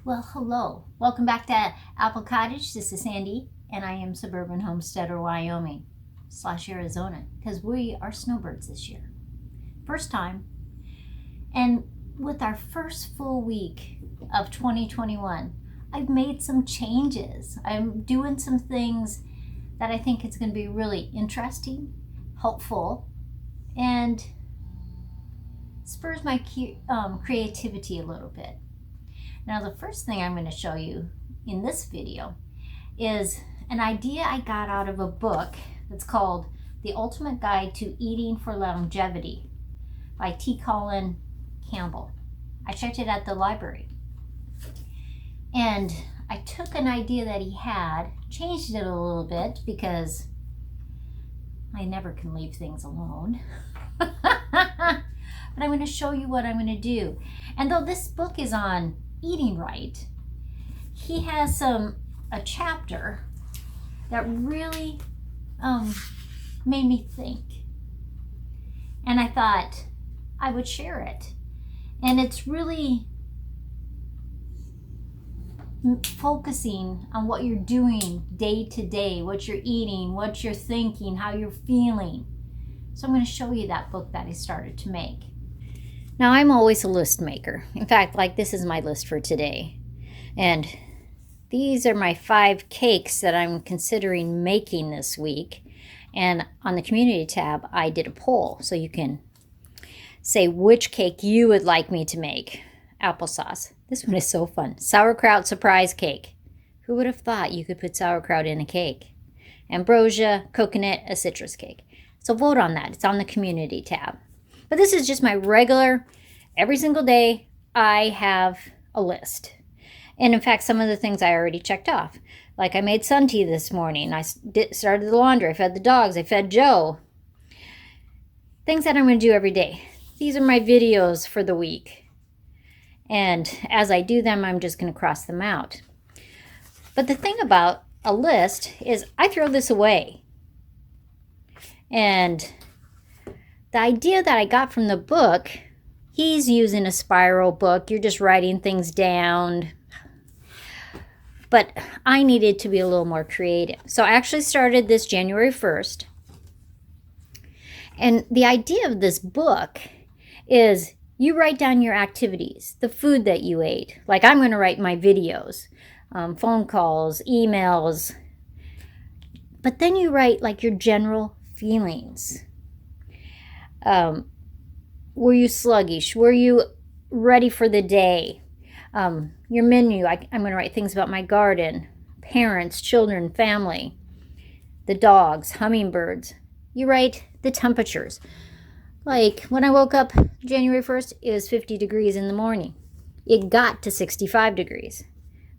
Well, hello. Welcome back to Apple Cottage. This is Sandy, and I am Suburban Homesteader Wyoming / Arizona, because we are snowbirds this year. First time. And with our first full week of 2021, I've made some changes. I'm doing some things that I think it's going to be really interesting, helpful, and spurs my creativity a little bit. Now, the first thing I'm going to show you in this video is an idea I got out of a book that's called The Ultimate Guide to Eating for Longevity by T. Colin Campbell. I checked it at the library. And I took an idea that he had, changed it a little bit because I never can leave things alone. But I'm going to show you what I'm going to do. And though this book is on eating right, he has a chapter that really made me think, and I thought I would share it. And it's really focusing on what you're doing day to day, what you're eating, what you're thinking, how you're feeling. So I'm going to show you that book that I started to make. Now, I'm always a list maker. In fact, like, this is my list for today. And these are my 5 cakes that I'm considering making this week. And on the community tab, I did a poll. So you can say which cake you would like me to make. Applesauce. This one is so fun. Sauerkraut surprise cake. Who would have thought you could put sauerkraut in a cake? Ambrosia, coconut, a citrus cake. So vote on that. It's on the community tab. But this is just my regular, every single day, I have a list. And in fact, some of the things I already checked off. Like, I made sun tea this morning. I started the laundry. I fed the dogs. I fed Joe. Things that I'm going to do every day. These are my videos for the week. And as I do them, I'm just going to cross them out. But the thing about a list is I throw this away. And the idea that I got from the book, he's using a spiral book. You're just writing things down. But I needed to be a little more creative. So I actually started this January 1st. And the idea of this book is you write down your activities, the food that you ate. Like, I'm going to write my videos, phone calls, emails. But then you write, like, your general feelings. Were you sluggish? Were you ready for the day? Your menu, I'm going to write things about my garden, parents, children, family, the dogs, hummingbirds. You write the temperatures. Like, when I woke up January 1st, it was 50 degrees in the morning. It got to 65 degrees.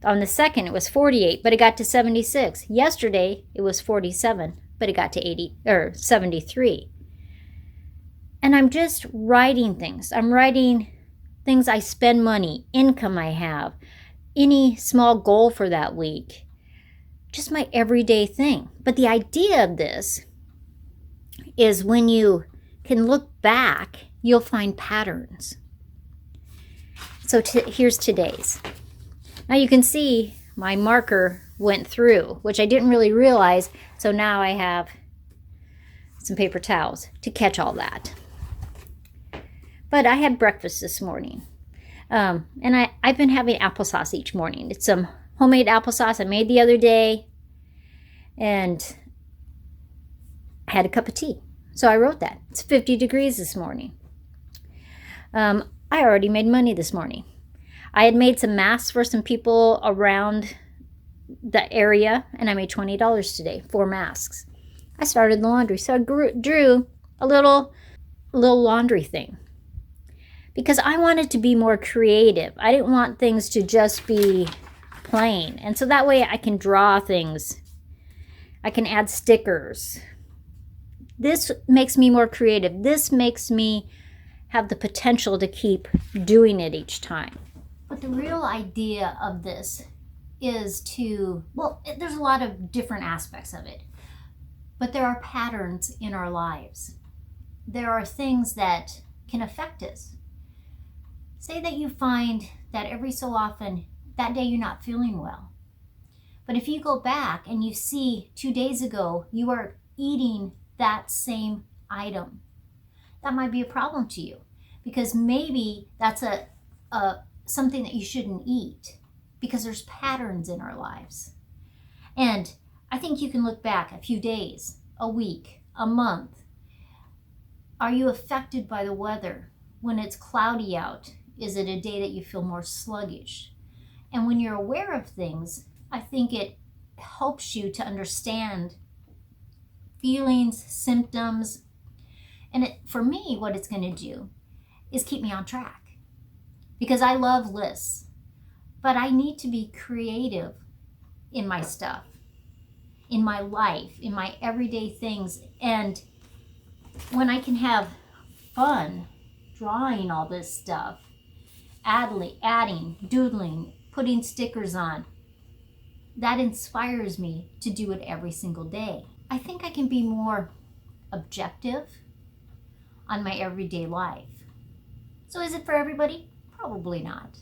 On the 2nd, it was 48, but it got to 76. Yesterday, it was 47, but it got to 73. And I'm just writing things. I'm writing things I spend money, income I have, any small goal for that week. Just my everyday thing. But the idea of this is when you can look back, you'll find patterns. So here's today's. Now you can see my marker went through, which I didn't really realize. So now I have some paper towels to catch all that. But I had breakfast this morning. And I've been having applesauce each morning. It's some homemade applesauce I made the other day. And I had a cup of tea. So I wrote that. It's 50 degrees this morning. I already made money this morning. I had made some masks for some people around the area. And I made $20 today, 4 masks. I started the laundry. So I drew a little laundry thing. Because I wanted to be more creative. I didn't want things to just be plain. And so that way I can draw things. I can add stickers. This makes me more creative. This makes me have the potential to keep doing it each time. But the real idea of this is there's a lot of different aspects of it. But there are patterns in our lives. There are things that can affect us. Say that you find that every so often That day you're not feeling well. But if you go back and you see 2 days ago you are eating that same item, that might be a problem to you, because maybe that's a something that you shouldn't eat, because there's patterns in our lives. And I think you can look back a few days, a week, a month. Are you affected by the weather? When it's cloudy out, is it a day that you feel more sluggish? And when you're aware of things, I think it helps you to understand feelings, symptoms. And for me, what it's going to do is keep me on track. Because I love lists, but I need to be creative in my stuff, in my life, in my everyday things. And when I can have fun drawing all this stuff, adding, doodling, putting stickers on, that inspires me to do it every single day. I think I can be more objective on my everyday life. So is it for everybody? Probably not.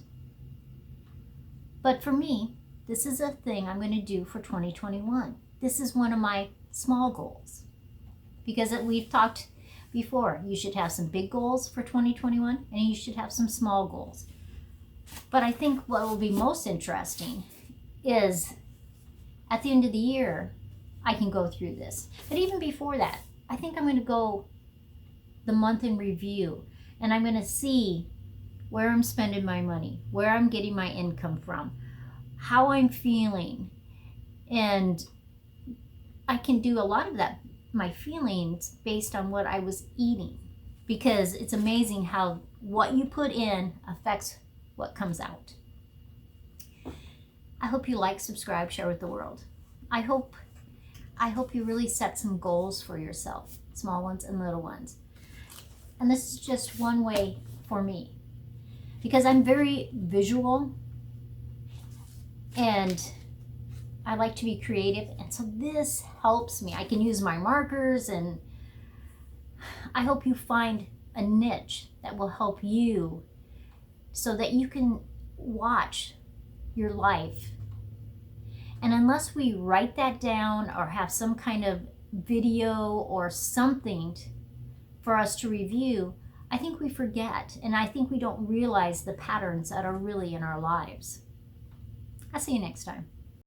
But for me, this is a thing I'm going to do for 2021. This is one of my small goals. Because we've talked before, you should have some big goals for 2021 and you should have some small goals. But I think what will be most interesting is at the end of the year, I can go through this. But even before that, I think I'm going to go the month in review, and I'm going to see where I'm spending my money, where I'm getting my income from, how I'm feeling. And I can do a lot of that, my feelings, based on what I was eating, because it's amazing how what you put in affects what comes out. I hope you like, subscribe, share with the world. I hope you really set some goals for yourself, small ones and little ones. And this is just one way for me, because I'm very visual and I like to be creative. And so this helps me. I can use my markers, and I hope you find a niche that will help you so that you can watch your life. And unless we write that down or have some kind of video or something for us to review, I think we forget, and I think we don't realize the patterns that are really in our lives. I'll see you next time.